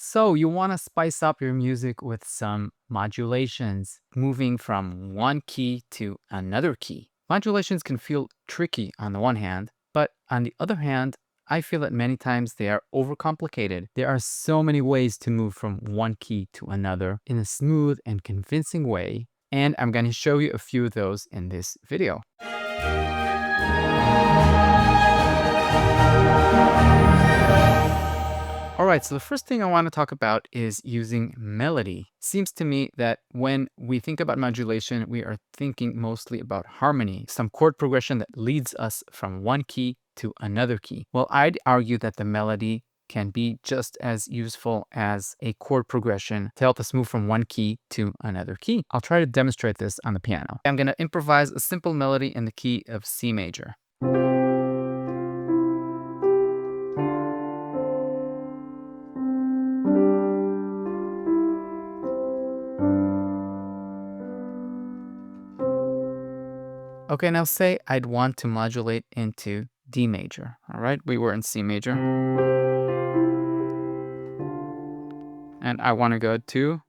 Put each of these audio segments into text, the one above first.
So you want to spice up your music with some modulations, moving from one key to another key. Modulations can feel tricky on the one hand, but on the other hand, I feel that many times they are overcomplicated. There are so many ways to move from one key to another in a smooth and convincing way, and I'm going to show you a few of those in this video. All right, so the first thing I want to talk about is using melody. Seems to me that when we think about modulation, we are thinking mostly about harmony, some chord progression that leads us from one key to another key. Well, I'd argue that the melody can be just as useful as a chord progression to help us move from one key to another key. I'll try to demonstrate this on the piano. I'm going to improvise a simple melody in the key of C major. Okay, now say I'd want to modulate into D major. All right, we were in C major. And I want to go to.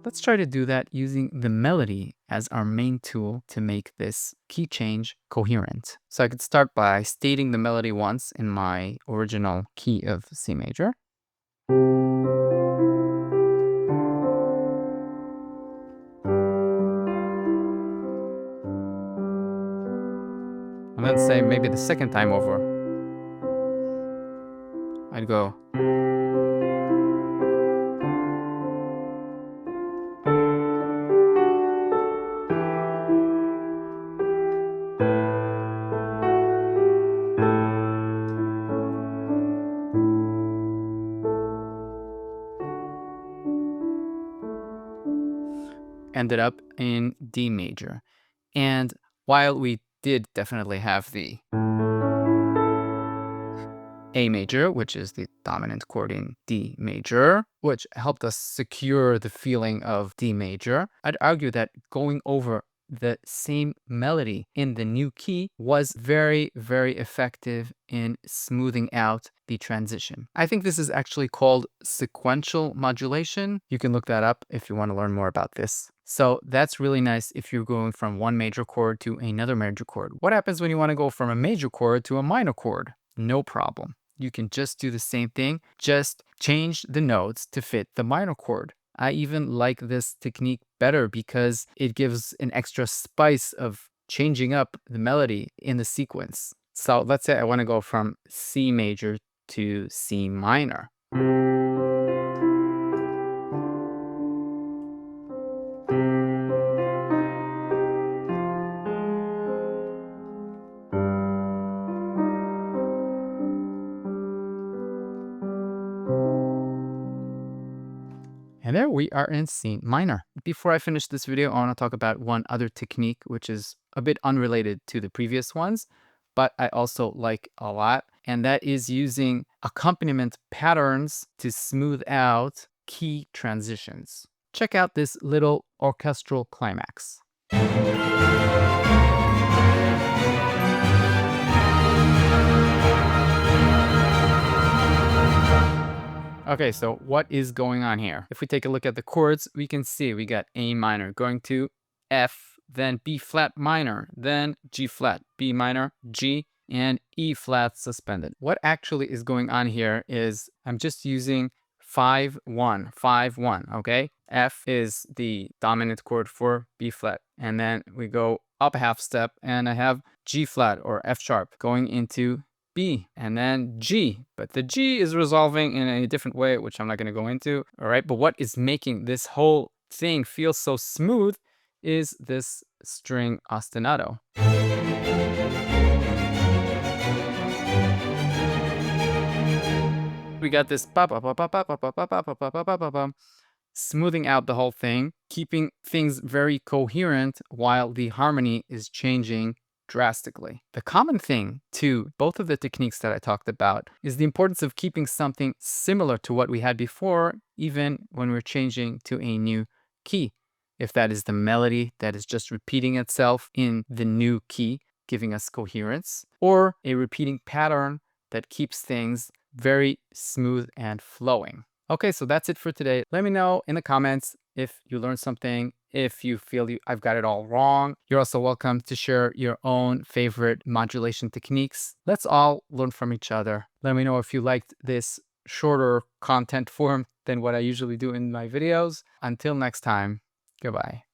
Let's try to do that using the melody as our main tool to make this key change coherent. So I could start by stating the melody once in my original key of C major. And then say maybe the second time over, I'd go. Ended up in D major. And while we did definitely have the A major, which is the dominant chord in D major, which helped us secure the feeling of D major, I'd argue that going over the same melody in the new key was very, very effective in smoothing out the transition. I think this is actually called sequential modulation. You can look that up if you want to learn more about this. So that's really nice if you're going from one major chord to another major chord. What happens when you want to go from a major chord to a minor chord? No problem. You can just do the same thing, just change the notes to fit the minor chord. I even like this technique better because it gives an extra spice of changing up the melody in the sequence. So let's say I want to go from C major to C minor. And there we are in C minor. Before I finish this video, I want to talk about one other technique, which is a bit unrelated to the previous ones, but I also like a lot. And that is using accompaniment patterns to smooth out key transitions. Check out this little orchestral climax. Okay, so what is going on here? If we take a look at the chords, we can see we got A minor going to F, then B flat minor, then G flat, B minor, G, and E flat suspended. What actually is going on here is I'm just using 5-1, 5-1, okay? F is the dominant chord for B flat. And then we go up a half step and I have G flat or F sharp going into B and then G, but the G is resolving in a different way, which I'm not going to go into. All right, but what is making this whole thing feel so smooth is this string ostinato. We got this smoothing out the whole thing, keeping things very coherent while the harmony is changing drastically. The common thing to both of the techniques that I talked about is the importance of keeping something similar to what we had before, even when we're changing to a new key. If that is the melody that is just repeating itself in the new key, giving us coherence, or a repeating pattern that keeps things very smooth and flowing. Okay, so that's it for today. Let me know in the comments if you learned something, if you feel I've got it all wrong. You're also welcome to share your own favorite modulation techniques. Let's all learn from each other. Let me know if you liked this shorter content form than what I usually do in my videos. Until next time, goodbye.